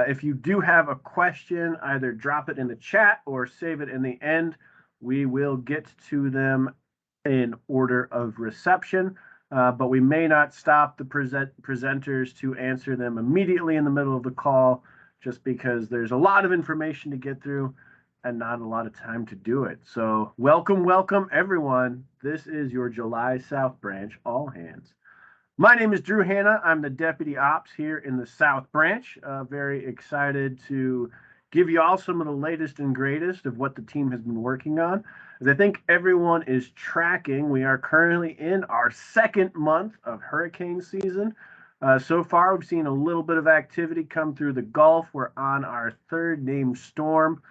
If you do have a question, either drop it in the chat or save it in the end. We will get to them in order of reception, but we may not stop the presenters to answer them immediately in the middle of the call, just because there's a lot of information to get through and not a lot of time to do it. So welcome, everyone. This is your July South Branch All Hands. My name is Drew Hanna. I'm the Deputy Ops here in the South Branch. Very excited to give you all some of the latest and greatest of what the team has been working on. As I think everyone is tracking, we are currently in our second month of hurricane season. So far, we've seen a little bit of activity come through the Gulf. We're on our third named storm,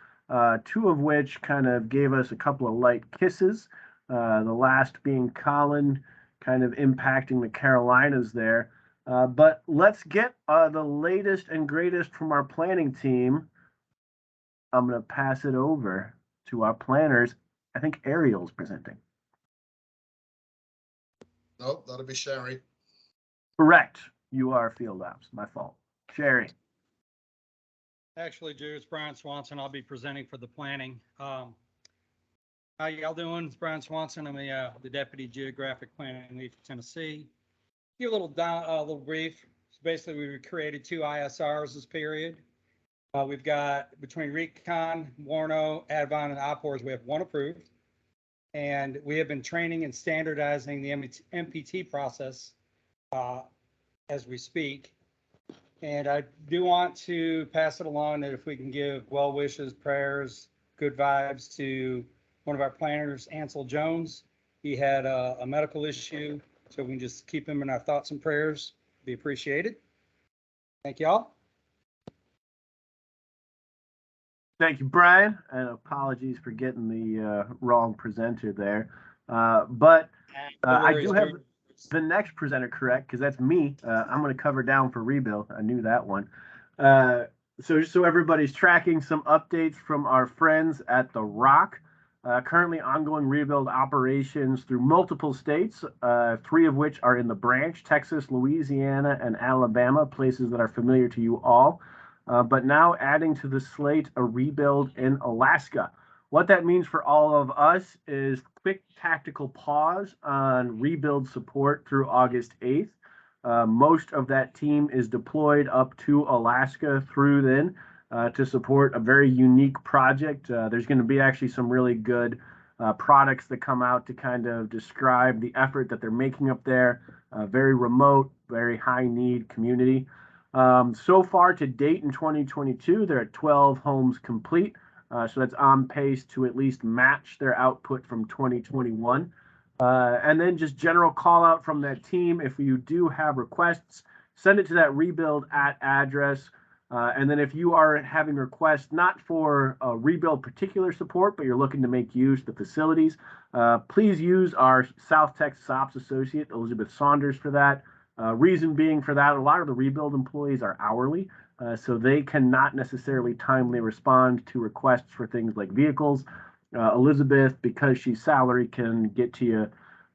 two of which kind of gave us a couple of light kisses. The last being Colin, kind of impacting the Carolinas there. But let's get the latest and greatest from our planning team. I'm going to pass it over to our planners. I think Ariel's presenting. Nope, that'll be Sherry. Correct. You are field ops. My fault. Sherry. Actually, Drew, it's Brian Swanson. I'll be presenting for the planning. How y'all doing? It's Brian Swanson. I'm the Deputy Geographic Planning Lead for Tennessee. Give a little brief. So basically, we created 2 ISRs this period. We've got between Recon, Warno, Advon, and Oppors, we have 1 approved. And we have been training and standardizing the MPT process as we speak. And I do want to pass it along that if we can give well wishes, prayers, good vibes to one of our planners, Ansel Jones. He had a medical issue, so we can just keep him in our thoughts and prayers. Be appreciated. Thank you all. Thank you, Brian, and apologies for getting the wrong presenter there. But I do have the next presenter correct, because that's me. I'm going to cover down for rebuild. I knew that one. So just so everybody's tracking, some updates from our friends at The Rock. Currently ongoing rebuild operations through multiple states, 3 of which are in the branch: Texas, Louisiana, and Alabama, places that are familiar to you all. But now adding to the slate a rebuild in Alaska. What that means for all of us is quick tactical pause on rebuild support through August 8th. Most of that team is deployed up to Alaska through then to support a very unique project. There's going to be actually some really good products that come out to kind of describe the effort that they're making up there. Very remote, very high need community. So far to date in 2022, they're at 12 homes complete. So that's on pace to at least match their output from 2021. And then just general call out from that team. If you do have requests, send it to that rebuild address. And then if you are having requests not for rebuild particular support, but you're looking to make use of the facilities, please use our South Texas Ops Associate, Elizabeth Saunders, for that. Reason being for that, a lot of the rebuild employees are hourly, so they cannot necessarily timely respond to requests for things like vehicles. Elizabeth, because she's salary, can get to you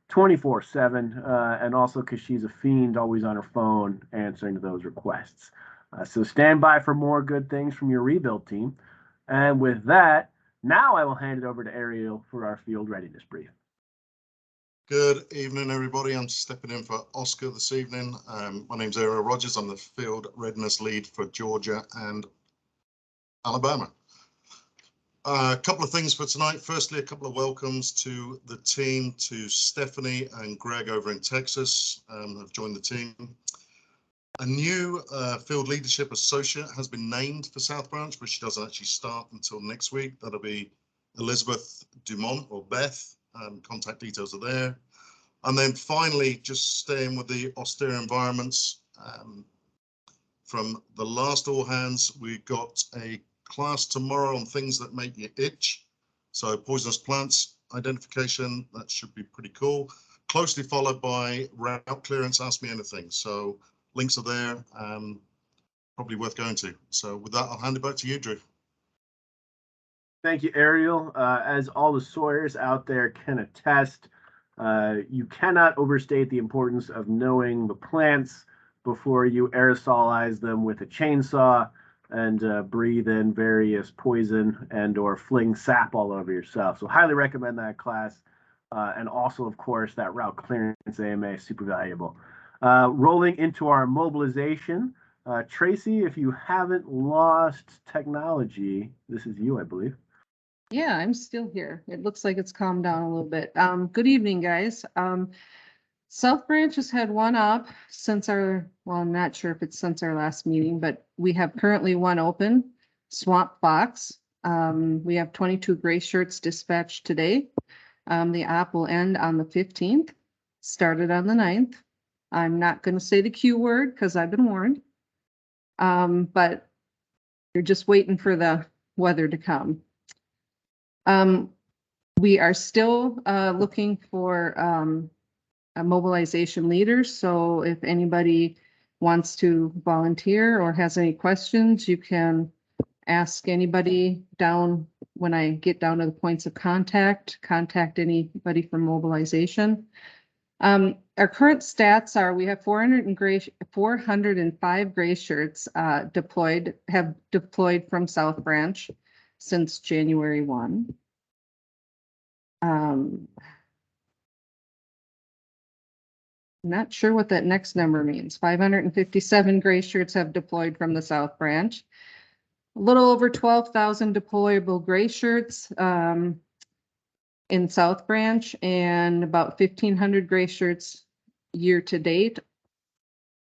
24/7, and also because she's a fiend, always on her phone answering to those requests. So stand by for more good things from your rebuild team. And with that, now I will hand it over to Ariel for our field readiness brief. Good evening, everybody. I'm stepping in for Oscar this evening. My name's Ariel Rogers. I'm the field readiness lead for Georgia and Alabama. A couple of things for tonight. Firstly, a couple of welcomes to the team, to Stephanie and Greg over in Texas, have joined the team. A new field leadership associate has been named for South Branch, but she doesn't actually start until next week. That'll be Elizabeth Dumont, or Beth. Contact details are there. And then finally, just staying with the austere environments, from the last All Hands, we've got a class tomorrow on things that make you itch. So poisonous plants identification, that should be pretty cool. Closely followed by route clearance, ask me anything. So links are there, probably worth going to. So with that, I'll hand it back to you, Drew. Thank you, Ariel. As all the Sawyers out there can attest, you cannot overstate the importance of knowing the plants before you aerosolize them with a chainsaw. and breathe in various poison and or fling sap all over yourself. So highly recommend that class. And also, of course, that route clearance AMA is super valuable. Rolling into our mobilization, Tracy, if you haven't lost technology, this is you, I believe. Yeah, I'm still here. It looks like it's calmed down a little bit. Good evening, guys. South Branch has had one up since our, well, I'm not sure if it's since our last meeting, but we have currently one open, Swamp Fox. We have 22 gray shirts dispatched today. The op will end on the 15th, started on the 9th. I'm not going to say the Q word because I've been warned. But you're just waiting for the weather to come. We are still looking for a mobilization leader. So if anybody wants to volunteer or has any questions, you can ask anybody down when I get down to the points of contact anybody from mobilization. Our current stats are we have 405 gray shirts have deployed from South Branch since January 1. Not sure what that next number means. 557 gray shirts have deployed from the South Branch. A little over 12,000 deployable gray shirts in South Branch, and about 1,500 gray shirts year to date.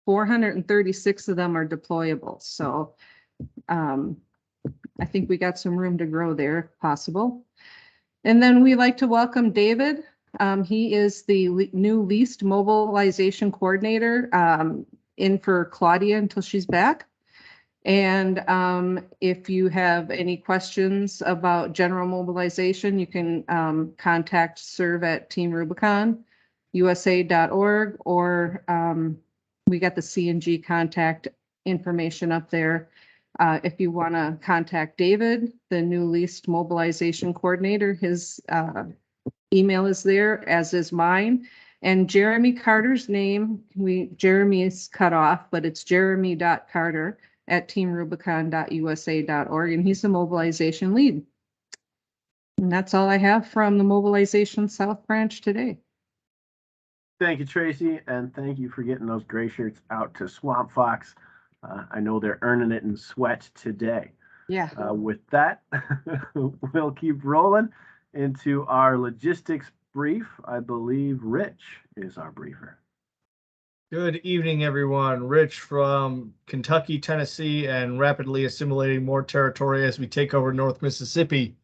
436 of them are deployable. So I think we got some room to grow there if possible. And then we like to welcome David. He is the new leased mobilization coordinator in for Claudia until she's back. And if you have any questions about general mobilization, you can contact serve@teamrubicon.usa.org, or we got the CNG contact information up there. If you want to contact David, the new leased mobilization coordinator, his email is there, as is mine. And Jeremy Carter's name, Jeremy is cut off, but it's jeremy.carter@teamrubicon.usa.org, and he's the mobilization lead. And that's all I have from the Mobilization South Branch today. Thank you, Tracy, and thank you for getting those gray shirts out to Swamp Fox. I know they're earning it in sweat today. Yeah. With that, we'll keep rolling into our logistics brief. I believe Rich is our briefer. Good evening, everyone. Rich from Kentucky, Tennessee, and rapidly assimilating more territory as we take over North Mississippi.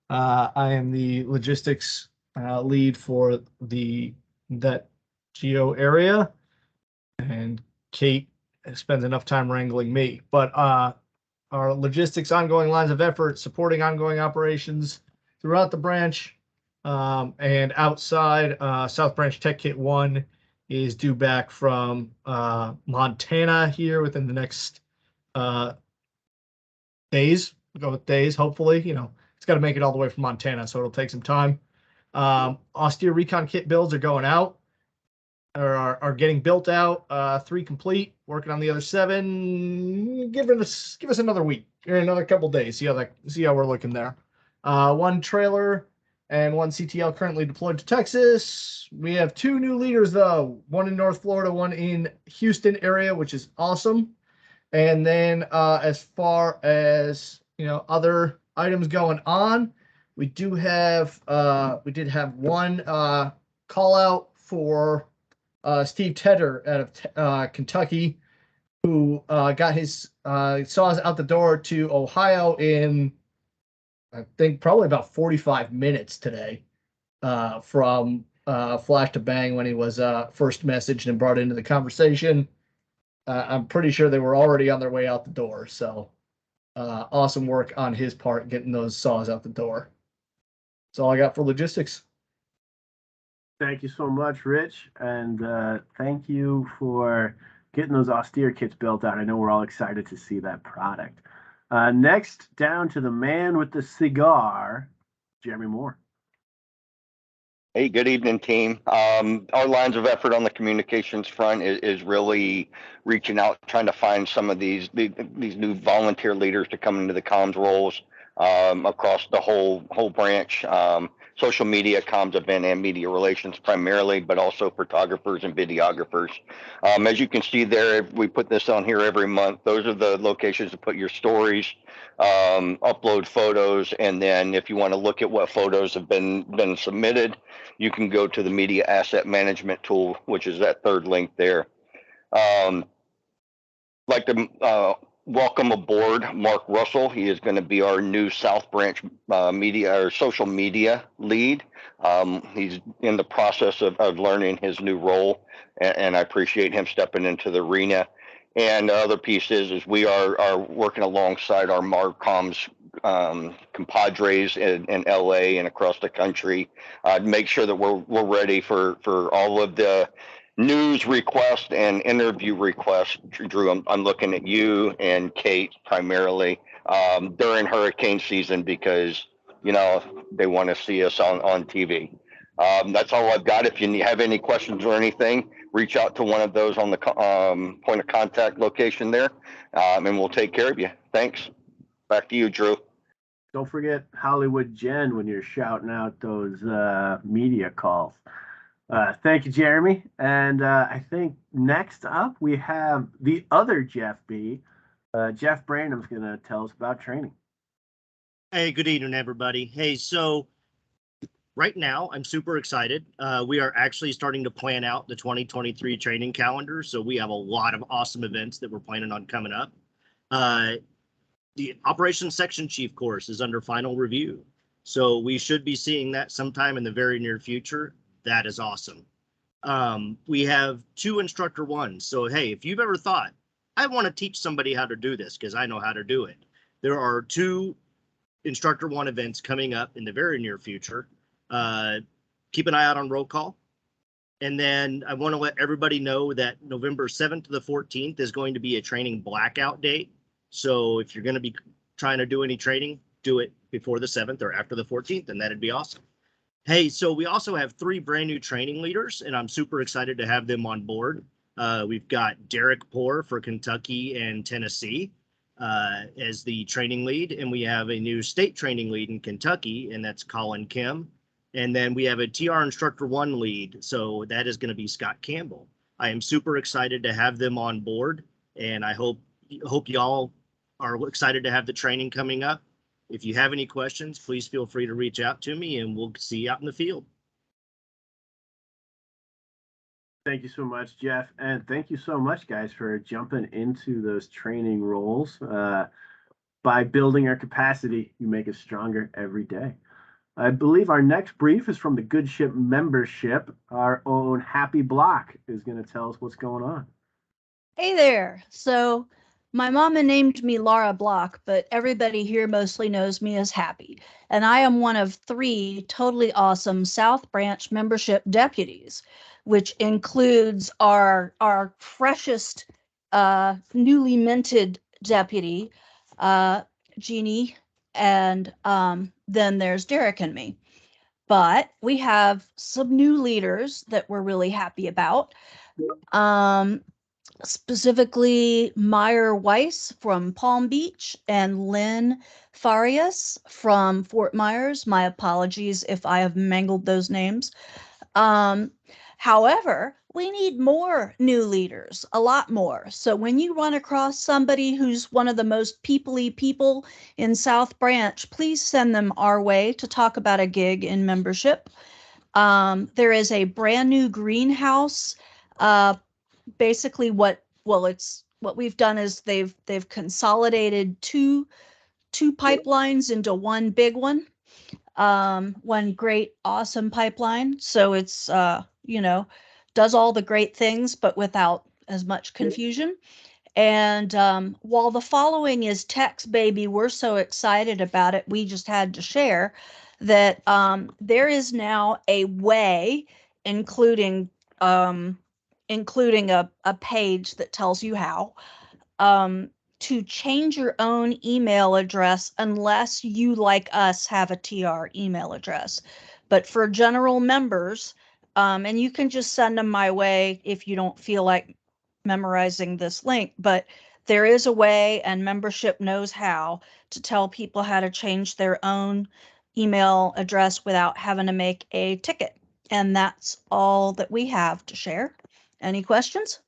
I am the logistics lead for that geo area, and Kate spends enough time wrangling me. But our logistics ongoing lines of effort, supporting ongoing operations throughout the branch and outside. South Branch Tech Kit 1 is due back from Montana here within the next days. We'll go with days, hopefully. You know, it's got to make it all the way from Montana, so it'll take some time. Austere Recon Kit builds are going out, or are getting built out. 3 complete, working on the other 7. Give us another week or another couple days. See how we're looking there. 1 trailer and 1 CTL currently deployed to Texas. We have 2 new leaders though, 1 in North Florida, 1 in Houston area, which is awesome. And then as far as other items going on, we did have 1 call out for Steve Tedder out of Kentucky, who got his saws out the door to Ohio in, I think, probably about 45 minutes today, from flash to bang when he was first messaged and brought into the conversation. I'm pretty sure they were already on their way out the door. So awesome work on his part getting those saws out the door. That's all I got for logistics. Thank you so much, Rich, and thank you for getting those austere kits built out. I know we're all excited to see that product. Next, down to the man with the cigar, Jeremy Moore. Hey, good evening, team. Our lines of effort on the communications front is really reaching out, trying to find some of these new volunteer leaders to come into the comms roles across the whole branch. Social media, comms event, and media relations primarily, but also photographers and videographers. As you can see there, we put this on here every month. Those are the locations to put your stories, upload photos, and then if you want to look at what photos have been submitted, you can go to the media asset management tool, which is that third link there. Like to welcome aboard Mark Russell. He is going to be our new South Branch media or social media lead. He's in the process of learning his new role, and I appreciate him stepping into the arena. And the other piece is we are working alongside our Marcoms compadres in LA and across the country to make sure that we're ready for all of the news requests and interview requests. Drew, I'm looking at you and Kate primarily during hurricane season because they want to see us on TV. That's all I've got. If you have any questions or anything, reach out to one of those on the point of contact location there, and we'll take care of you. Thanks. Back to you, Drew. Don't forget Hollywood Jen when you're shouting out those media calls. Thank you, Jeremy. And I think next up we have the other Jeff B. Jeff Brandon's going to tell us about training. Hey, good evening, everybody. Hey, so right now I'm super excited. We are actually starting to plan out the 2023 training calendar. So we have a lot of awesome events that we're planning on coming up. The Operations Section Chief course is under final review. So we should be seeing that sometime in the very near future. That is awesome. We have 2 instructor ones. So, hey, if you've ever thought, I want to teach somebody how to do this because I know how to do it. There are 2 instructor 1 events coming up in the very near future. Keep an eye out on roll call. And then I want to let everybody know that November 7th to the 14th is going to be a training blackout date. So if you're going to be trying to do any training, do it before the 7th or after the 14th, and that'd be awesome. Hey, so we also have 3 brand new training leaders, and I'm super excited to have them on board. We've got Derek Poor for Kentucky and Tennessee as the training lead, and we have a new state training lead in Kentucky, and that's Colin Kim. And then we have a TR Instructor 1 lead, so that is going to be Scott Campbell. I am super excited to have them on board, and I hope y'all are excited to have the training coming up. If you have any questions, please feel free to reach out to me and we'll see you out in the field. Thank you so much, Jeff. And thank you so much, guys, for jumping into those training roles. By building our capacity, you make us stronger every day. I believe our next brief is from the Good Ship membership. Our own Happy Block is going to tell us what's going on. Hey there. So my mama named me Laura Block, but everybody here mostly knows me as Happy. And I am one of 3 totally awesome South Branch membership deputies, which includes our freshest, newly minted deputy, Jeannie, and then there's Derek and me. But we have some new leaders that we're really happy about. Specifically Meyer Weiss from Palm Beach and Lynn Farias from Fort Myers. My apologies if I have mangled those names. However, we need more new leaders, a lot more. So when you run across somebody who's one of the most people-y people in South Branch, please send them our way to talk about a gig in membership. There is a brand new greenhouse. Basically what we've done is they've consolidated two pipelines into one big one, one great awesome pipeline. So it's does all the great things but without as much confusion. And while the following is text baby, we're so excited about it, we just had to share that there is now a way, including a page that tells you how to change your own email address unless you, like us, have a TR email address. But for general members, and you can just send them my way if you don't feel like memorizing this link, but there is a way, and membership knows how to tell people how to change their own email address without having to make a ticket. And that's all that we have to share. Any questions?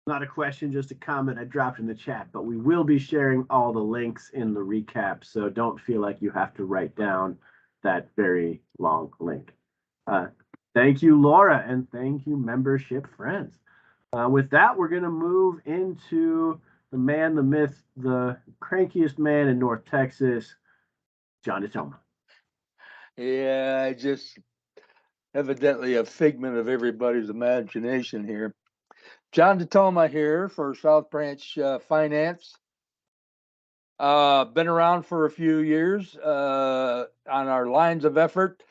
Not a question, just a comment I dropped in the chat, but we will be sharing all the links in the recap, so don't feel like you have to write down that very long link. Thank you, Laura, and thank you, membership friends. With that, we're going to move into the man, the myth, the crankiest man in North Texas, John DeToma. Yeah, I just evidently a figment of everybody's imagination here. John DeToma here for South Branch Finance. Been around for a few years on our lines of effort.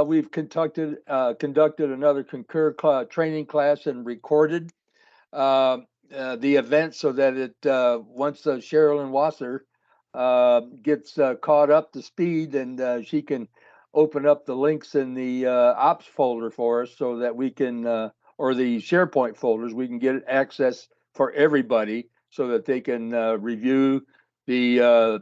We've conducted another Concur training class and recorded the event so that it once Sherilyn Wasser gets caught up to speed, and she can open up the links in the ops folder for us so that we can or the SharePoint folders, we can get access for everybody so that they can review the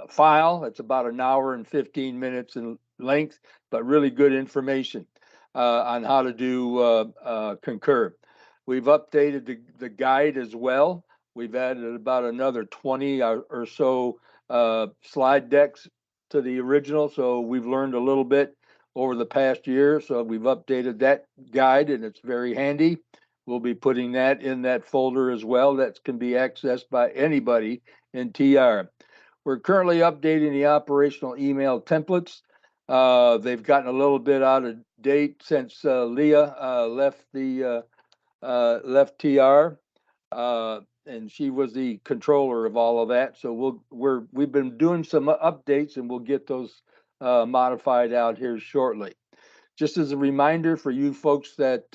file. It's about an hour and 15 minutes in length, but really good information on how to do Concur. We've updated the guide as well. We've added about another 20 or so slide decks to the original. So we've learned a little bit over the past year. So we've updated that guide, and it's very handy. We'll be putting that in that folder as well. That can be accessed by anybody in TR. We're currently updating the operational email templates. They've gotten a little bit out of date since Leah left TR, and she was the controller of all of that. So we've been doing some updates, and we'll get those modified out here shortly. Just as a reminder for you folks that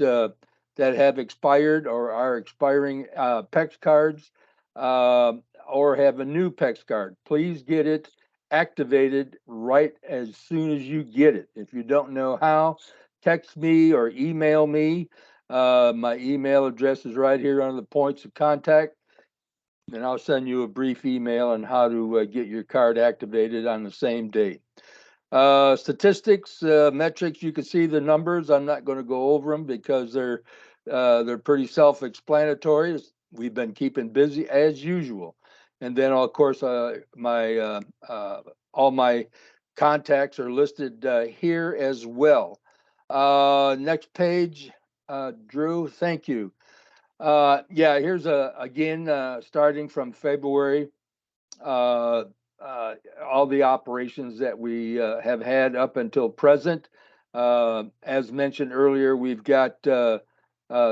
have expired or are expiring PEX cards or have a new PEX card, please get it activated right as soon as you get it. If you don't know how, text me or email me. My email address is right here on the points of contact, and I'll send you a brief email on how to get your card activated on the same day. Statistics, metrics, you can see the numbers. I'm not going to go over them because they're pretty self-explanatory. We've been keeping busy as usual. And then, of course, all my contacts are listed here as well. Next page, Drew, thank you. Yeah, here's again, starting from February, all the operations that we have had up until present. As mentioned earlier, we've got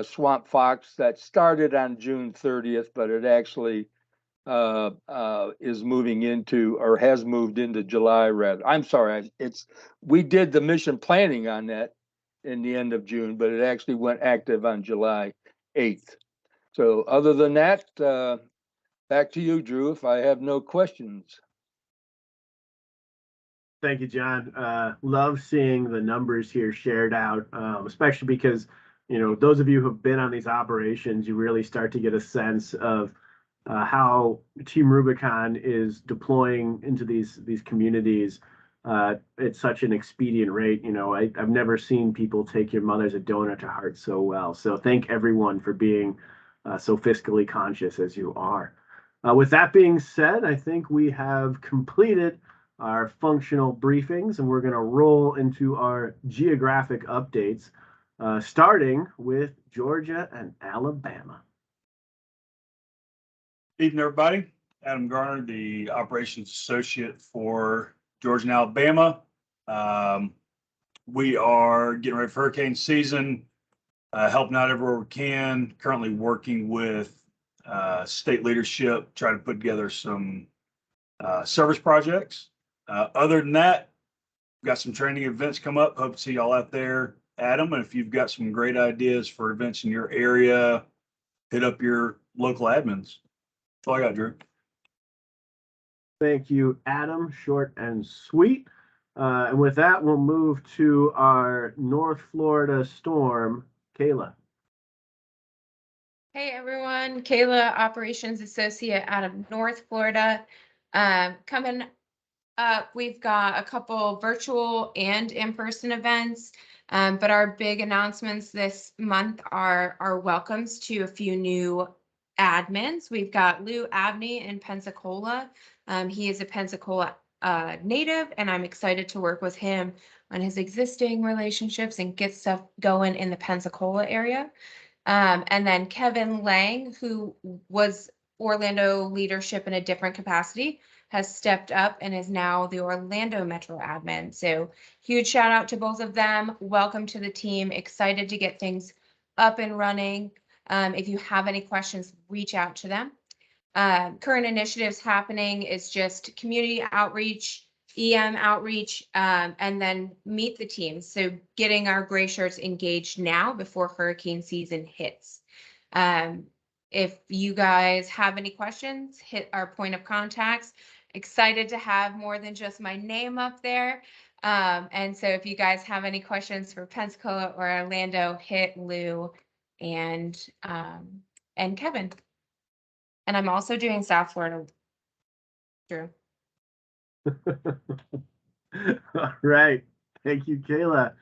Swamp Fox that started on June 30th, but it actually is moving into, or has moved into July rather. I'm sorry, we did the mission planning on that in the end of June, but it actually went active on July 8th. So other than that, back to you, Drew, if I have no questions. Thank you, John. Love seeing the numbers here shared out, especially because, those of you who have been on these operations, you really start to get a sense of how Team Rubicon is deploying into these communities at such an expedient rate. I've never seen people take your mother's a donor to heart so well. So thank everyone for being so fiscally conscious as you are. With that being said, I think we have completed our functional briefings, and we're going to roll into our geographic updates, starting with Georgia and Alabama. Evening, everybody. Adam Garner, the operations associate for Georgia and Alabama. We are getting ready for hurricane season, helping out everywhere we can. Currently working with state leadership, trying to put together some service projects. Other than that, we've got some training events come up. Hope to see y'all out there, Adam. And if you've got some great ideas for events in your area, hit up your local admins. That's all I got, Drew. Thank you, Adam. Short and sweet. And with that, we'll move to our North Florida storm, Kayla. Hey everyone, Kayla, Operations Associate out of North Florida. Coming up, we've got a couple virtual and in-person events, but our big announcements this month are welcomes to a few new admins. We've got Lou Abney in Pensacola. He is a Pensacola native, and I'm excited to work with him on his existing relationships and get stuff going in the Pensacola area. And then Kevin Lang, who was Orlando leadership in a different capacity, has stepped up and is now the Orlando Metro admin. So huge shout out to both of them. Welcome to the team. Excited to get things up and running. If you have any questions, reach out to them. Current initiatives happening is just community outreach, EM outreach, and then meet the teams. So getting our gray shirts engaged now before hurricane season hits. If you guys have any questions, hit our point of contacts. Excited to have more than just my name up there. And so if you guys have any questions for Pensacola or Orlando, hit Lou and Kevin. And I'm also doing South Florida. Drew. All right. Thank you, Kayla.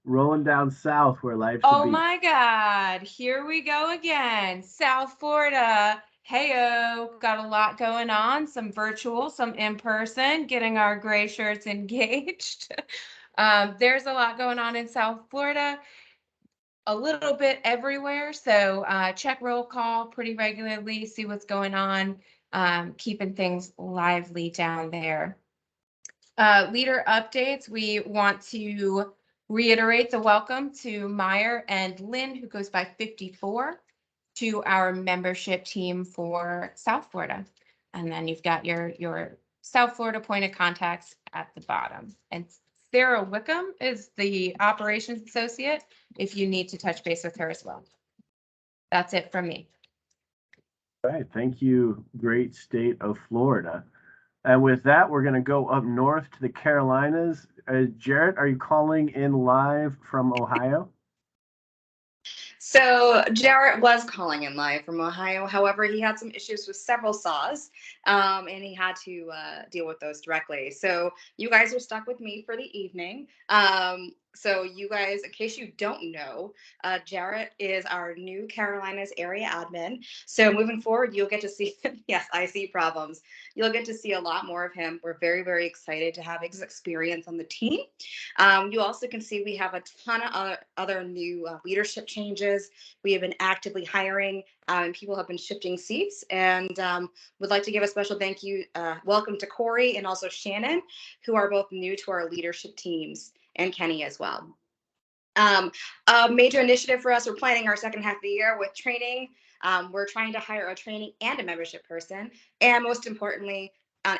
Rolling down south where life should Oh be. my God. Here we go again. South Florida. Heyo, got a lot going on. Some virtual, some in person, getting our gray shirts engaged. There's a lot going on in South Florida. A little bit everywhere. So check roll call pretty regularly, see what's going on, keeping things lively down there. Leader updates, we want to reiterate the welcome to Meyer and Lynn, who goes by 54, to our membership team for South Florida. And then you've got your South Florida point of contacts at the bottom. And Sarah Wickham is the operations associate if you need to touch base with her as well. That's it from me. All right. Thank you, great state of Florida. And with that, we're going to go up north to the Carolinas. Jarrett, are you calling in live from Ohio? So Jarrett was calling in live from Ohio. However, he had some issues with several saws, and he had to deal with those directly. So you guys are stuck with me for the evening. So you guys, in case you don't know, Jarrett is our new Carolinas area admin. So moving forward, you'll get to see, yes, I see problems. You'll get to see a lot more of him. We're very, very excited to have his experience on the team. You also can see we have a ton of other new leadership changes. We have been actively hiring, and people have been shifting seats, and would like to give a special thank you, welcome to Corey and also Shannon, who are both new to our leadership teams, and Kenny as well. A major initiative for us, we're planning our second half of the year with training. We're trying to hire a training and a membership person. And most importantly, on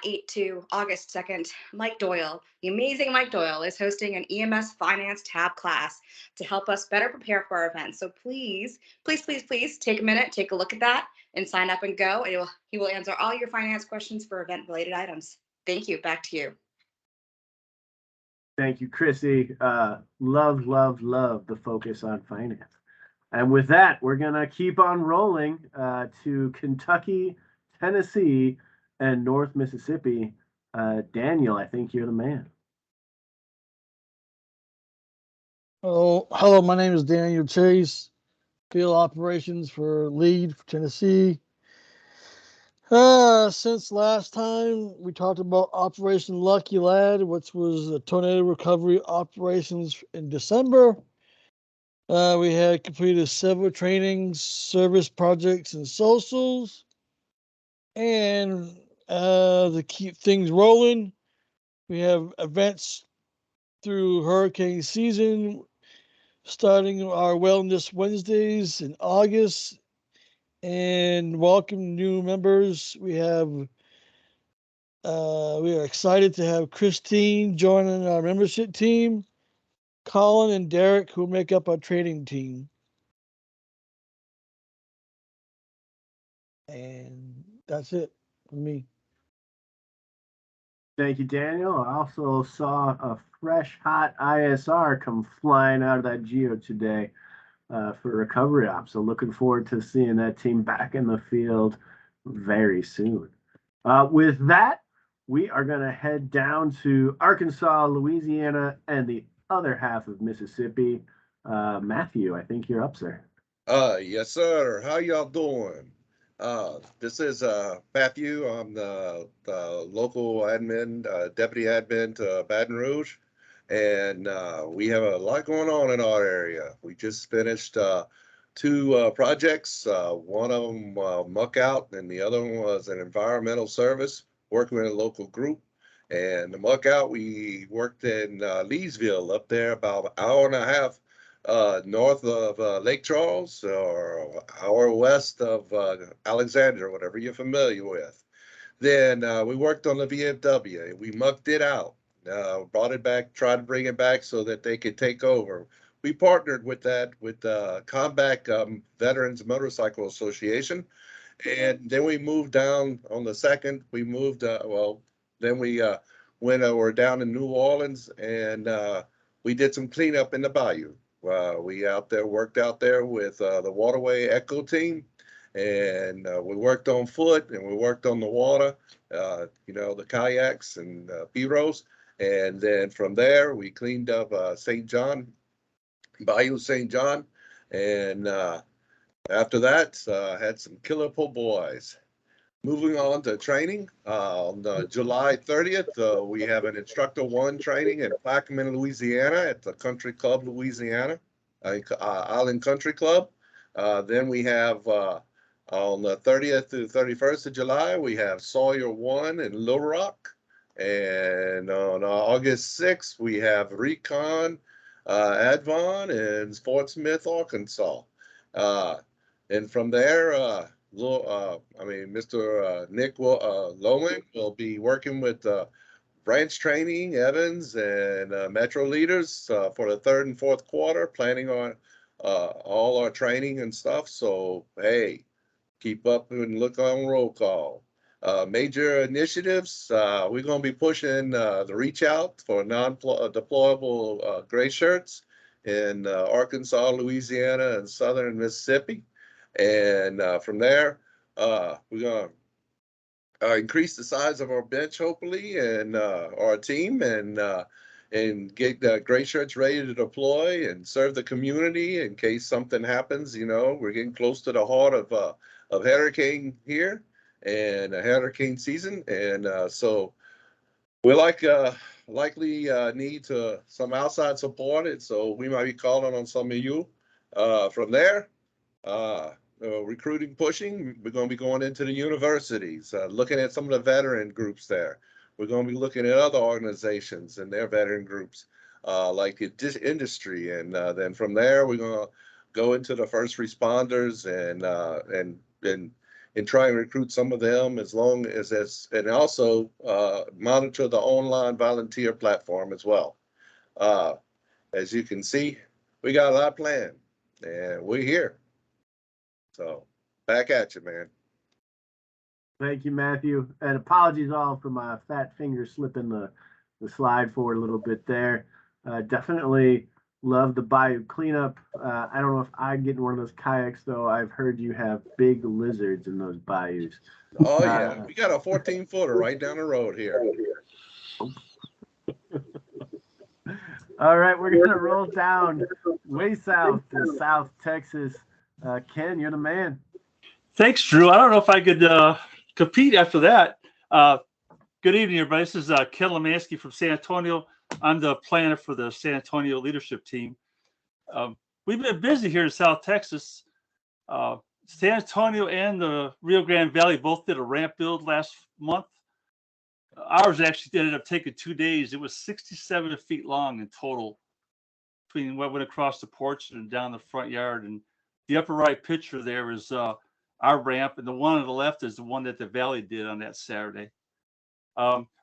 August 2nd, Mike Doyle, the amazing Mike Doyle, is hosting an EMS Finance Tab class to help us better prepare for our events. So please, please, please, please take a minute, take a look at that, and sign up and go. He will answer all your finance questions for event-related items. Thank you. Back to you. Thank you, Chrissy. Love, love, love the focus on finance. And with that, we're going to keep on rolling to Kentucky, Tennessee, and North Mississippi. Daniel, I think you're the man. Hello, my name is Daniel Chase, field operations for lead for Tennessee. Since last time we talked about Operation Lucky Lad, which was the tornado recovery operations in December. We had completed several trainings, service projects, and socials. And to keep things rolling, we have events through hurricane season, starting our Wellness Wednesdays in August, and welcome new members. We are excited to have Christine joining our membership team, Colin and Derek, who make up our training team. And that's it for me. Thank you, Daniel. I also saw a fresh, hot ISR come flying out of that Geo today for recovery ops. So looking forward to seeing that team back in the field very soon. With that, we are going to head down to Arkansas, Louisiana, and the other half of Mississippi. Matthew, I think you're up, sir. Yes, sir. How y'all doing? This is Matthew. I'm the local admin, deputy admin to Baton Rouge, and we have a lot going on in our area. We just finished two projects. One of them muck out, and the other one was an environmental service working with a local group. And the muck out, we worked in Leesville, up there about an hour and a half north of Lake Charles, or an hour west of Alexandria, whatever you're familiar with. Then we worked on the VFW. We mucked it out, brought it back, tried to bring it back so that they could take over. We partnered with that with Combat Veterans Motorcycle Association. And then we moved down on the second. We moved, then we we're down in New Orleans, and we did some cleanup in the bayou. We worked out there with the Waterway Echo team, and we worked on foot, and we worked on the water, the kayaks and pirogues. And then from there, we cleaned up St. John, Bayou St. John. And after that, had some killer po' boys. Moving on to training, on July 30th, we have an Instructor 1 training in Plaquemine, Louisiana at the Country Club, Louisiana, Island Country Club. Then we have on the 30th to 31st of July, we have Sawyer 1 in Little Rock. And on August 6th, we have Recon Advon in Fort Smith, Arkansas. And from there, Mr. Nick Lowen will be working with branch training, Evans, and Metro leaders for the third and fourth quarter, planning on all our training and stuff. So, hey, keep up and look on roll call. Major initiatives, we're going to be pushing the reach out for non-deployable gray shirts in Arkansas, Louisiana, and southern Mississippi. And from there, we're going to increase the size of our bench, hopefully, and our team, and get the gray shirts ready to deploy and serve the community in case something happens. We're getting close to the heart of hurricane here and a hurricane season. And so we likely need some outside support. And so we might be calling on some of you from there. Recruiting, pushing, we're going to be going into the universities, looking at some of the veteran groups there. We're going to be looking at other organizations and their veteran groups, like the industry. And then from there, we're going to go into the first responders and try and recruit some of them and also monitor the online volunteer platform as well. As you can see, we got a lot planned, and we're here. So back at you, man. Thank you, Matthew. And apologies all for my fat finger slipping the slide forward a little bit there. Definitely love the bayou cleanup. I don't know if I get in one of those kayaks, though. I've heard you have big lizards in those bayous. Oh, yeah. We got a 14-footer right down the road here. All right, we're going to roll down way south to South Texas. Ken, you're the man. Thanks, Drew. I don't know if I could compete after that. Good evening, everybody. This is Ken Lemansky from San Antonio. I'm the planner for the San Antonio leadership team. We've been busy here in South Texas. San Antonio and the Rio Grande Valley both did a ramp build last month. Ours actually ended up taking 2 days. It was 67 feet long in total between what went across the porch and down the front yard. And the upper right picture there is our ramp, and the one on the left is the one that the Valley did on that Saturday.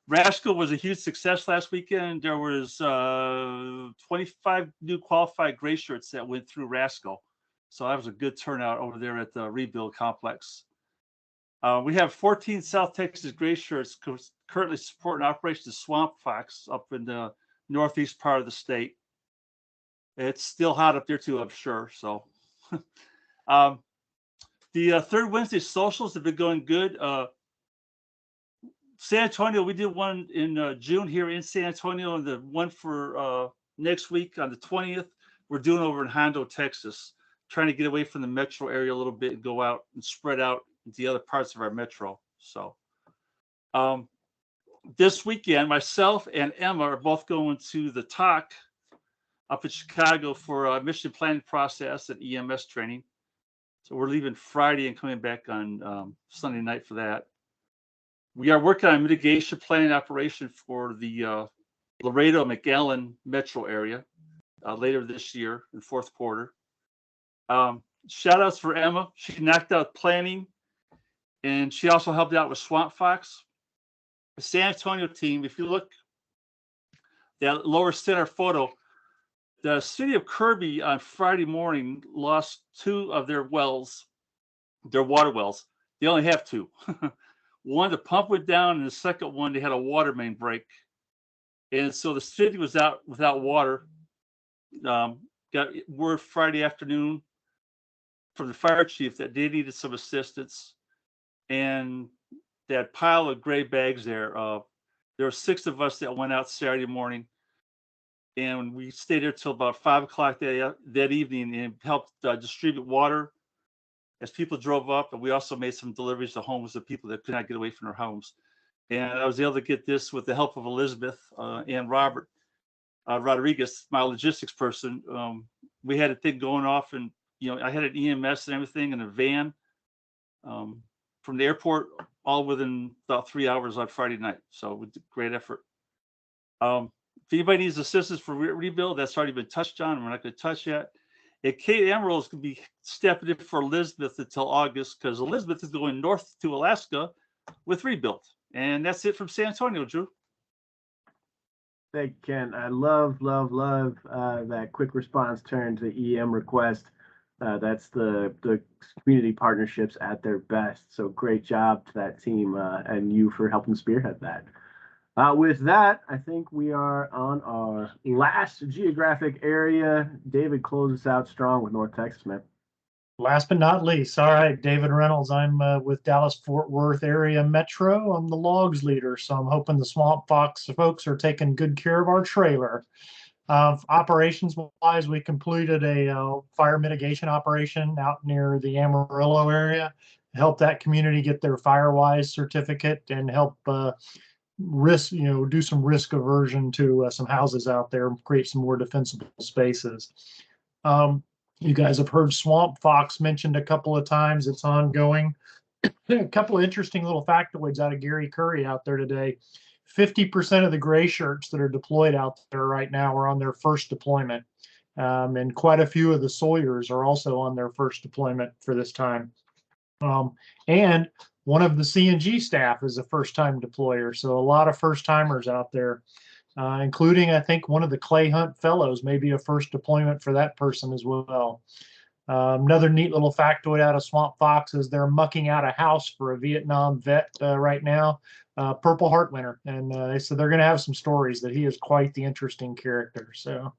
Rascal was a huge success last weekend. There was 25 new qualified gray shirts that went through Rascal. So that was a good turnout over there at the Rebuild Complex. We have 14 South Texas Gray Shirts currently supporting Operation Swamp Fox up in the northeast part of the state. It's still hot up there too, I'm sure. So the third Wednesday socials have been going good. San Antonio, we did one in June here in San Antonio, and the one for next week on the 20th, we're doing over in Hondo, Texas, trying to get away from the metro area a little bit and go out and spread out into the other parts of our metro. So this weekend, myself and Emma are both going to the TAC up in Chicago for a mission planning process and EMS training. So we're leaving Friday and coming back on Sunday night for that. We are working on a mitigation planning operation for the Laredo McAllen metro area later this year in fourth quarter. Shout outs for Emma. She knocked out planning, and she also helped out with Swamp Fox. The San Antonio team, if you look that lower center photo, the city of Kirby on Friday morning lost 2 of their wells, their water wells. They only have 2. One, the pump went down, and the second one, they had a water main break. And so the city was out without water. Got word Friday afternoon from the fire chief that they needed some assistance. And that pile of gray bags there, there were 6 of us that went out Saturday morning. And we stayed there till about 5 o'clock that evening and helped distribute water as people drove up. And we also made some deliveries to homes of people that could not get away from their homes. And I was able to get this with the help of Elizabeth and Robert Rodriguez, my logistics person. We had a thing going off, and I had an EMS and everything in a van from the airport, all within about 3 hours on Friday night. So we did great effort. If anybody needs assistance for rebuild, that's already been touched on. We're not going to touch yet. And Kate Emerald is going to be stepping in for Elizabeth until August, because Elizabeth is going north to Alaska with rebuild. And that's it from San Antonio, Drew. Thank you, Ken. I love that quick response turn to EM request. That's the community partnerships at their best. So great job to that team and you for helping spearhead that. With that, I think we are on our last geographic area. David, close us out strong with North Texas, man. Last but not least, all right, David Reynolds. I'm with Dallas-Fort Worth area Metro. I'm the logs leader, so I'm hoping the Swamp Fox folks are taking good care of our trailer. Operations-wise, we completed a fire mitigation operation out near the Amarillo area, help that community get their FireWise certificate and help do some risk aversion to some houses out there and create some more defensible spaces. You guys have heard Swamp Fox mentioned a couple of times. It's ongoing. A couple of interesting little factoids out of Gary Curry out there today. 50% of the gray shirts that are deployed out there right now are on their first deployment. And quite a few of the Sawyers are also on their first deployment for this time. And one of the CNG staff is a first-time deployer. So a lot of first-timers out there, including, I think, one of the Clay Hunt Fellows, maybe a first deployment for that person as well. Another neat little factoid out of Swamp Fox is they're mucking out a house for a Vietnam vet right now, Purple Heart Winter. And they said they're going to have some stories that he is quite the interesting character. So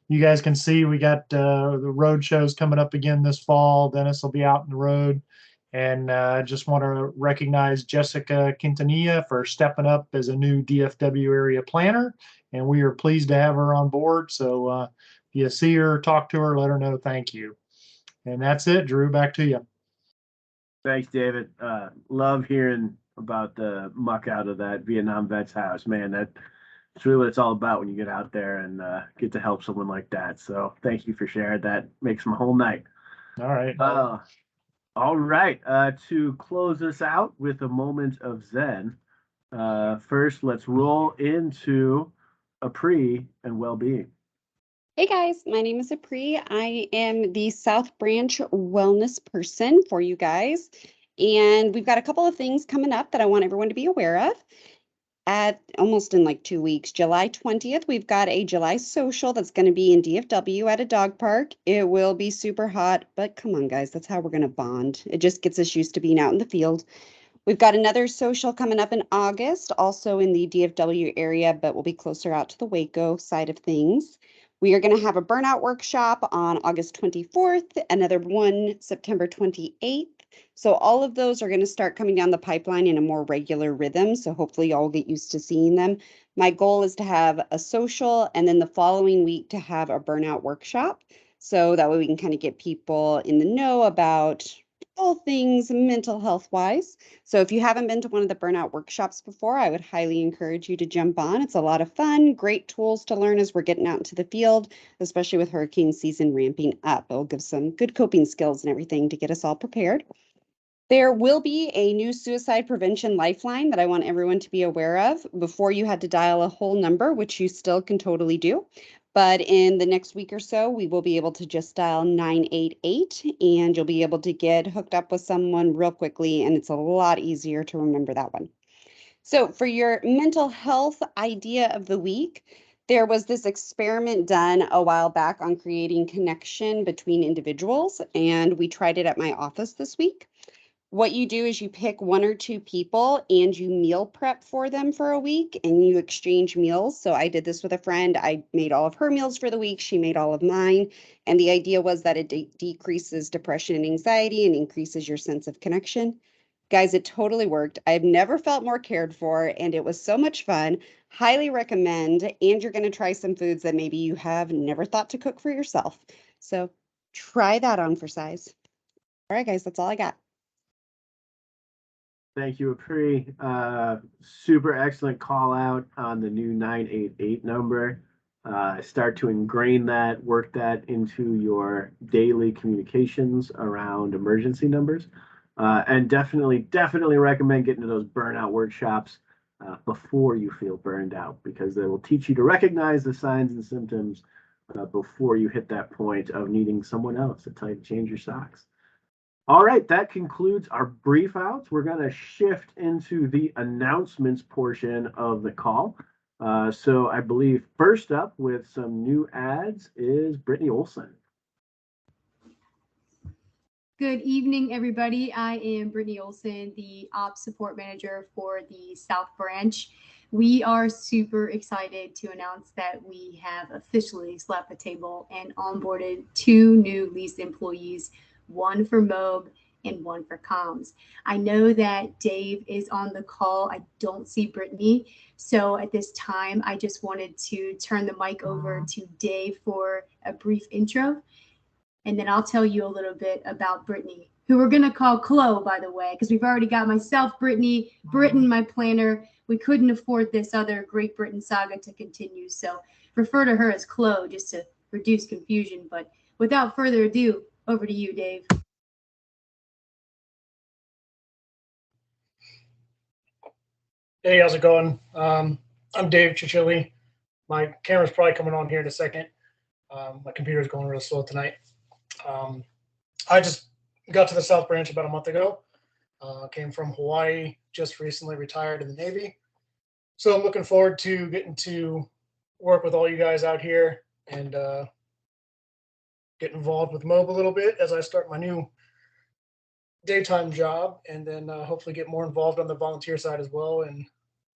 you guys can see we got the road shows coming up again this fall. Dennis will be out on the road. And I just want to recognize Jessica Quintanilla for stepping up as a new DFW area planner. And we are pleased to have her on board. So if you see her, talk to her, let her know thank you. And that's it. Drew, back to you. Thanks, David. Love hearing about the muck out of that Vietnam vet's house. Man, that's really what it's all about when you get out there and get to help someone like that. So thank you for sharing that. Makes my whole night. All right. All right, to close us out with a moment of Zen, first let's roll into Apri and well-being. Hey guys, my name is Apri. I am the South Branch wellness person for you guys. And we've got a couple of things coming up that I want everyone to be aware of. at almost in like 2 weeks, July 20th, we've got a July social that's going to be in DFW at a dog park. It will be super hot, but come on, guys, that's how we're going to bond. It just gets us used to being out in the field. We've got another social coming up in August, also in the DFW area, but we'll be closer out to the Waco side of things. We are going to have a burnout workshop on August 24th, another one September 28th. So all of those are going to start coming down the pipeline in a more regular rhythm. So hopefully y'all get used to seeing them. My goal is to have a social and then the following week to have a burnout workshop. So that way we can kind of get people in the know about all things mental health wise. So if you haven't been to one of the burnout workshops before, I would highly encourage you to jump on. It's a lot of fun, great tools to learn as we're getting out into the field, especially with hurricane season ramping up. It'll give some good coping skills and everything to get us all prepared. There will be a new suicide prevention lifeline that I want everyone to be aware of. Before you had to dial a whole number, which you still can totally do. But in the next week or so, we will be able to just dial 988 and you'll be able to get hooked up with someone real quickly. And it's a lot easier to remember that one. So for your mental health idea of the week, there was this experiment done a while back on creating connection between individuals. And we tried it at my office this week. What you do is you pick 1 or 2 people and you meal prep for them for a week and you exchange meals. So I did this with a friend. I made all of her meals for the week. She made all of mine. And the idea was that it decreases depression and anxiety and increases your sense of connection. Guys, it totally worked. I've never felt more cared for and it was so much fun. Highly recommend. And you're going to try some foods that maybe you have never thought to cook for yourself. So try that on for size. All right, guys, that's all I got. Thank you, Apri. Super excellent call out on the new 988 number. Start to ingrain that, work that into your daily communications around emergency numbers. And definitely recommend getting to those burnout workshops before you feel burned out, because they will teach you to recognize the signs and symptoms before you hit that point of needing someone else to tell you to change your socks. All right, that concludes our brief outs. We're going to shift into the announcements portion of the call. So I believe first up with some new ads is Brittany Olson. Good evening, everybody. I am Brittany Olson, the Ops Support Manager for the South Branch. We are super excited to announce that we have officially slapped the table and onboarded 2 new leased employees, 1 for MOB and 1 for comms. I know that Dave is on the call. I don't see Brittany. So at this time, I just wanted to turn the mic over to Dave for a brief intro. And then I'll tell you a little bit about Brittany, who we're going to call Chloe, by the way, because we've already got myself, Brittany, Britton, my planner. We couldn't afford this other Great Britain saga to continue. So refer to her as Chloe just to reduce confusion. But without further ado, over to you, Dave. Hey, how's it going? I'm Dave Chichilli. My camera's probably coming on here in a second. My computer's going real slow tonight. I just got to the South Branch about a month ago. Came from Hawaii, just recently retired in the Navy. So I'm looking forward to getting to work with all you guys out here and get involved with MOB a little bit as I start my new daytime job, and then hopefully get more involved on the volunteer side as well. And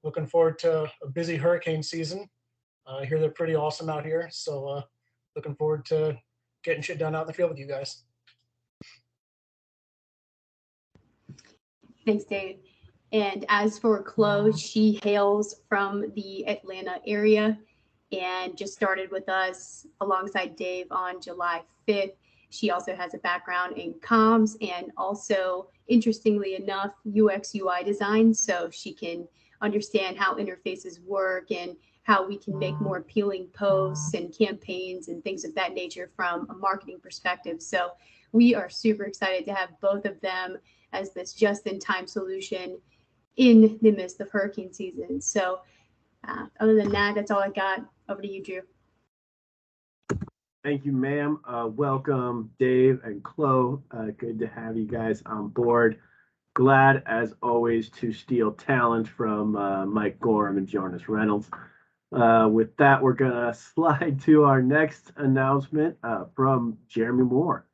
looking forward to a busy hurricane season. I hear they're pretty awesome out here. So looking forward to getting shit done out in the field with you guys. Thanks, Dave. And as for Chloe, she hails from the Atlanta area and just started with us alongside Dave on July 5th. She also has a background in comms and also, interestingly enough, UX UI design. So she can understand how interfaces work and how we can make more appealing posts and campaigns and things of that nature from a marketing perspective. So we are super excited to have both of them as this just-in-time solution in the midst of hurricane season. So other than that, that's all I got. Over to you, Drew. Thank you, ma'am. Welcome, Dave and Chloe. Good to have you guys on board. glad, as always, to steal talent from Mike Gorham and Jonas Reynolds. With that, we're going to slide to our next announcement from Jeremy Moore.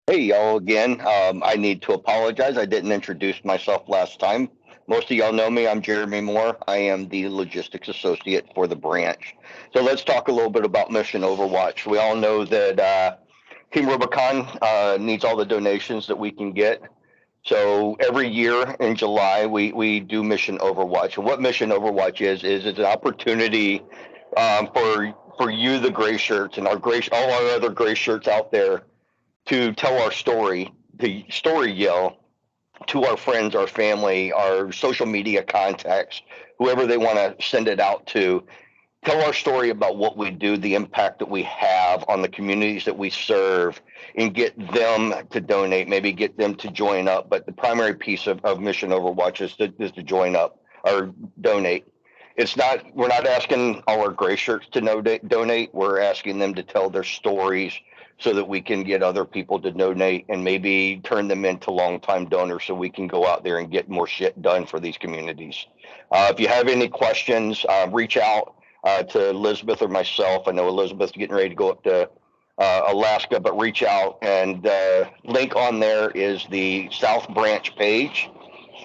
Hey, y'all again. I need to apologize. I didn't introduce myself last time. Most of y'all know me. I'm Jeremy Moore. I am the logistics associate for the branch. So let's talk a little bit about Mission Overwatch. We all know that Team Rubicon needs all the donations that we can get. So every year in July, we do Mission Overwatch. And what Mission Overwatch is it's an opportunity for you, the gray shirts, and all our other gray shirts out there, to tell our story, the story yell to our friends, our family, our social media contacts, whoever they want to send it out to. Tell our story about what we do, the impact that we have on the communities that we serve, and get them to donate, maybe get them to join up. But the primary piece of Mission Overwatch is to join up or donate. We're not asking all our gray shirts to donate. We're asking them to tell their stories so that we can get other people to donate and maybe turn them into longtime donors so we can go out there and get more shit done for these communities. If you have any questions, reach out to Elizabeth or myself. I know Elizabeth's getting ready to go up to Alaska, but reach out, and the link on there is the South Branch page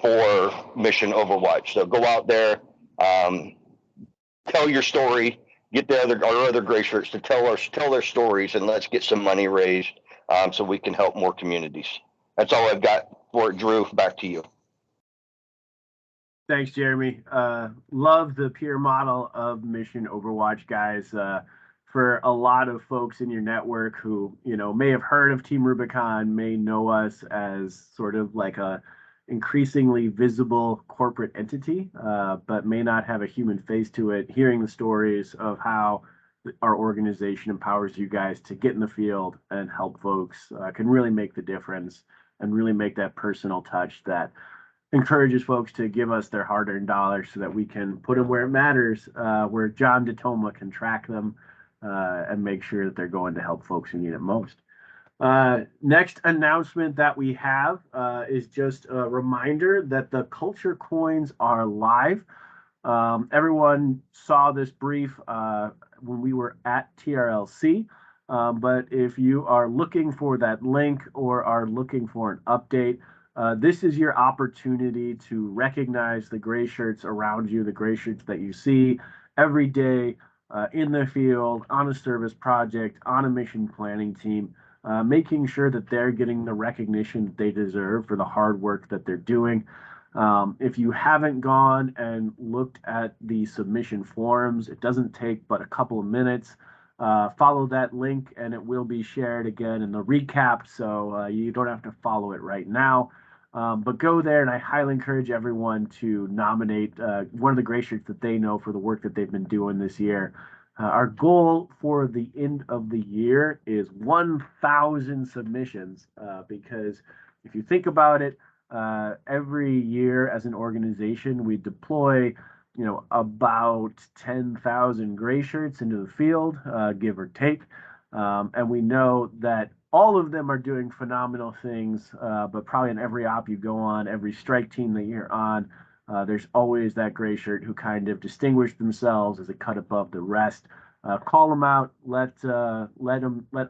for Mission Overwatch. So go out there, tell your story, get our other gray shirts to tell their stories, and let's get some money raised so we can help more communities. That's all I've got for it. Drew, back to you. Thanks, Jeremy. Love the peer model of Mission Overwatch, guys. For a lot of folks in your network who, may have heard of Team Rubicon, may know us as sort of like a increasingly visible corporate entity, but may not have a human face to it. Hearing the stories of how our organization empowers you guys to get in the field and help folks can really make the difference and really make that personal touch that encourages folks to give us their hard-earned dollars so that we can put them where it matters, where John DeToma can track them and make sure that they're going to help folks who need it most. Next announcement that we have is just a reminder that the Culture Coins are live. Everyone saw this brief when we were at TRLC, but if you are looking for that link or are looking for an update, this is your opportunity to recognize the gray shirts around you, the gray shirts that you see every day in the field, on a service project, on a mission planning team, making sure that they're getting the recognition that they deserve for the hard work that they're doing. If you haven't gone and looked at the submission forms, it doesn't take but a couple of minutes. Follow that link and it will be shared again in the recap, so you don't have to follow it right now. But go there, and I highly encourage everyone to nominate one of the gray shirts that they know for the work that they've been doing this year. Our goal for the end of the year is 1,000 submissions, because if you think about it, every year as an organization, we deploy, about 10,000 gray shirts into the field, give or take. And we know that all of them are doing phenomenal things, but probably in every op you go on, every strike team that you're on, there's always that gray shirt who kind of distinguish themselves as a cut above the rest. Call them out. Let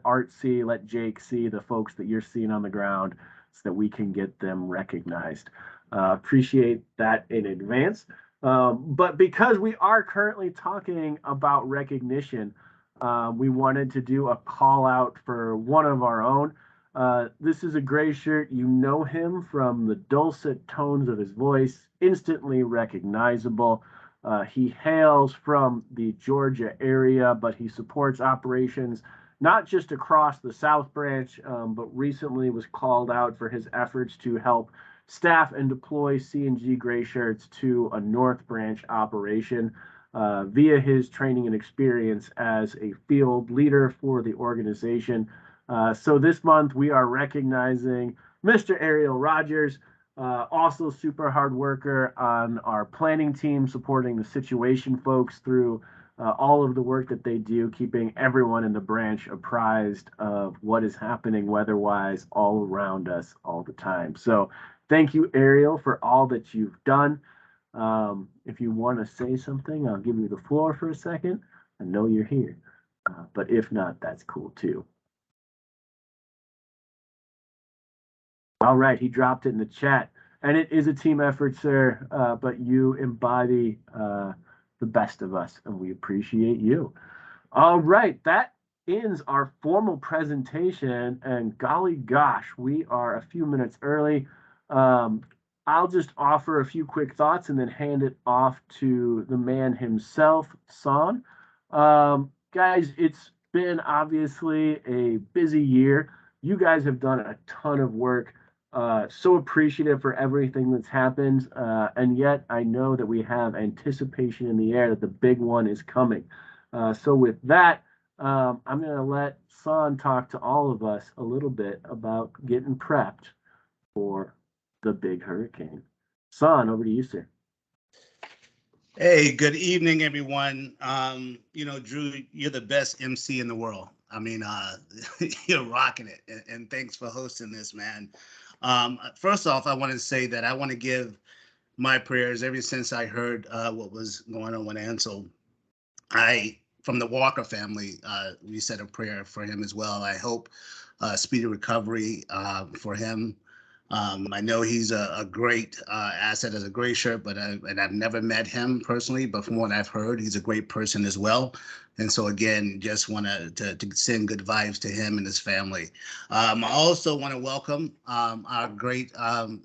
Art see, let Jake see the folks that you're seeing on the ground, so that we can get them recognized. Appreciate that in advance. But because we are currently talking about recognition, we wanted to do a call out for one of our own. This is a gray shirt. You know him from the dulcet tones of his voice, instantly recognizable. He hails from the Georgia area, but he supports operations not just across the South Branch, but recently was called out for his efforts to help staff and deploy CNG gray shirts to a North Branch operation via his training and experience as a field leader for the organization. So this month we are recognizing Mr. Ariel Rogers, also super hard worker on our planning team, supporting the situation folks through all of the work that they do, keeping everyone in the branch apprised of what is happening weather-wise all around us all the time. So thank you, Ariel, for all that you've done. If you want to say something, I'll give you the floor for a second. I know you're here, but if not, that's cool too. All right, he dropped it in the chat. And it is a team effort, sir, but you embody the best of us, and we appreciate you. All right, that ends our formal presentation, and golly gosh, we are a few minutes early. I'll just offer a few quick thoughts and then hand it off to the man himself, Son. Guys, it's been obviously a busy year. You guys have done a ton of work. So appreciative for everything that's happened. And yet I know that we have anticipation in the air that the big one is coming. So with that, I'm going to let Son talk to all of us a little bit about getting prepped for the big hurricane. Son, over to you, sir. Hey, good evening, everyone. Drew, you're the best MC in the world. I mean, you're rocking it. And thanks for hosting this, man. First off, I want to say that I want to give my prayers ever since I heard what was going on with Ansel. From the Walker family, we said a prayer for him as well. I hope speedy recovery for him. I know he's a great asset as a gray shirt, and I've never met him personally, but from what I've heard, he's a great person as well. And so again, just want to send good vibes to him and his family. I also want to welcome our great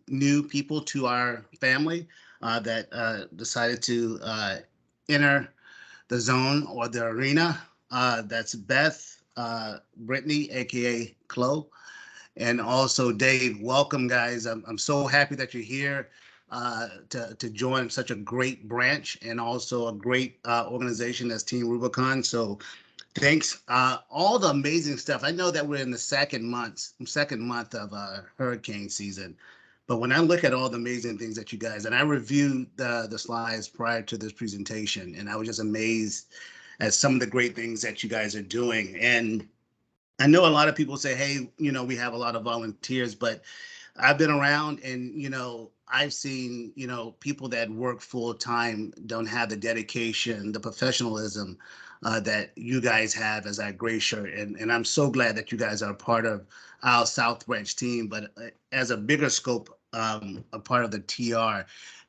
new people to our family that decided to enter the zone or the arena. That's Beth, Brittany, aka Chloe. And also Dave, welcome guys. I'm so happy that you're here to join such a great branch and also a great organization as Team Rubicon. So thanks. All the amazing stuff. I know that we're in the second month of hurricane season, but when I look at all the amazing things that you guys, and I reviewed the slides prior to this presentation, and I was just amazed at some of the great things that you guys are doing. And I know a lot of people say, hey, we have a lot of volunteers, but I've been around and, I've seen, people that work full time don't have the dedication, the professionalism that you guys have as our gray shirt. And I'm so glad that you guys are a part of our South Branch team, but as a bigger scope, a part of the TR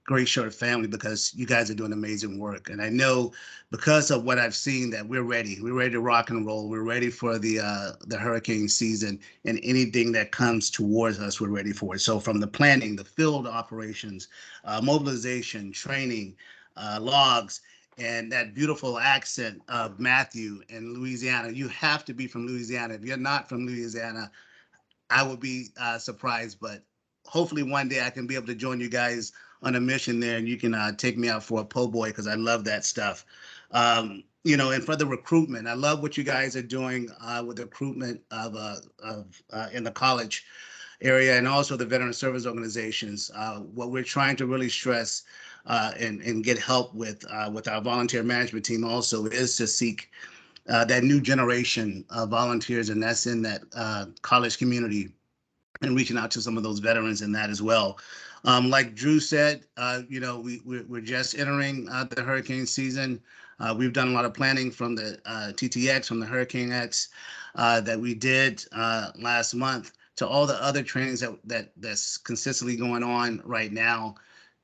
Gray Shirt family, because you guys are doing amazing work. And I know because of what I've seen that we're ready. We're ready to rock and roll. We're ready for the hurricane season, and anything that comes towards us, we're ready for it. So from the planning, the field operations, mobilization, training, logs, and that beautiful accent of Matthew in Louisiana. You have to be from Louisiana. If you're not from Louisiana, I would be surprised, but hopefully one day I can be able to join you guys on a mission there, and you can take me out for a po' boy, because I love that stuff. And for the recruitment, I love what you guys are doing with the recruitment of in the college area, and also the veteran service organizations. What we're trying to really stress and get help with our volunteer management team also is to seek that new generation of volunteers, and that's in that college community, and reaching out to some of those veterans in that as well. Like Drew said, we're just entering the hurricane season. We've done a lot of planning from the TTX, from the Hurricane X that we did last month, to all the other trainings that's consistently going on right now.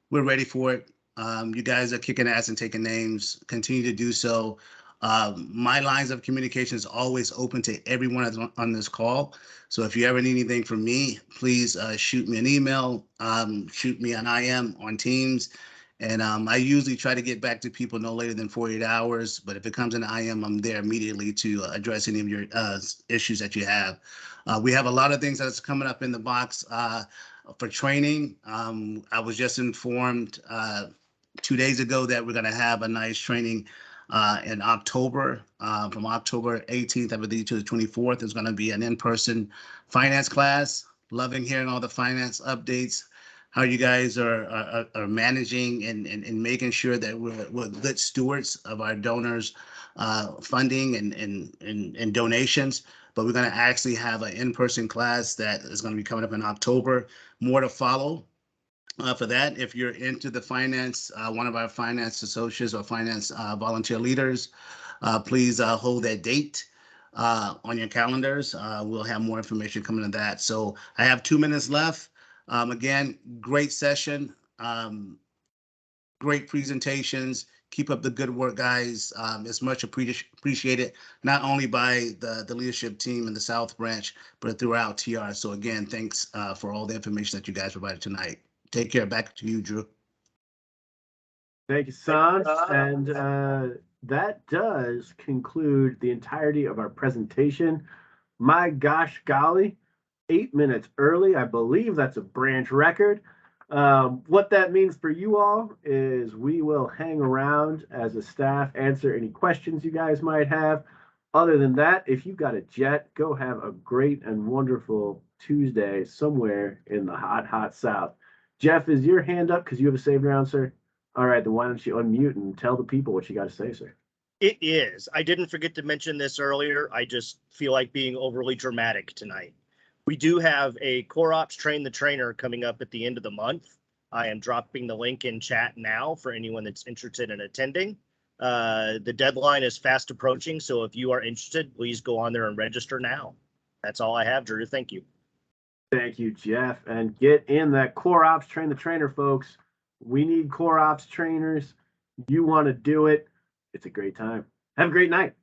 We're ready for it. You guys are kicking ass and taking names. Continue to do so. My lines of communication is always open to everyone on this call. So if you ever need anything from me, please shoot me an email, shoot me an IM on Teams. And I usually try to get back to people no later than 48 hours. But if it comes in IM, I'm there immediately to address any of your issues that you have. We have a lot of things that's coming up in the box for training. I was just informed 2 days ago that we're going to have a nice training in October, from October 18th, I believe, to the 24th. There's going to be an in-person finance class. Loving hearing all the finance updates, how you guys are managing and making sure that we're good stewards of our donors' funding and donations. But we're going to actually have an in-person class that is going to be coming up in October. More to follow. For that, if you're into the finance, one of our finance associates or finance volunteer leaders, please hold that date on your calendars. We'll have more information coming to that. So I have 2 minutes left. Again, great session, great presentations. Keep up the good work, guys. It's much appreciated, not only by the leadership team in the South Branch, but throughout TR. So again, thanks for all the information that you guys provided tonight. Take care. Back to you, Drew. Thank you, son. And that does conclude the entirety of our presentation. My gosh, golly, 8 minutes early. I believe that's a branch record. What that means for you all is we will hang around as a staff, answer any questions you guys might have. Other than that, if you've got a jet, go have a great and wonderful Tuesday somewhere in the hot, hot South. Jeff, is your hand up because you have a saved round, sir? All right, then why don't you unmute and tell the people what you got to say, sir? It is. I didn't forget to mention this earlier. I just feel like being overly dramatic tonight. We do have a Core Ops Train the Trainer coming up at the end of the month. I am dropping the link in chat now for anyone that's interested in attending. The deadline is fast approaching, so if you are interested, please go on there and register now. That's all I have, Drew. Thank you. Thank you, Jeff. And get in that Core Ops Train the Trainer, folks. We need Core Ops trainers. You want to do it. It's a great time. Have a great night.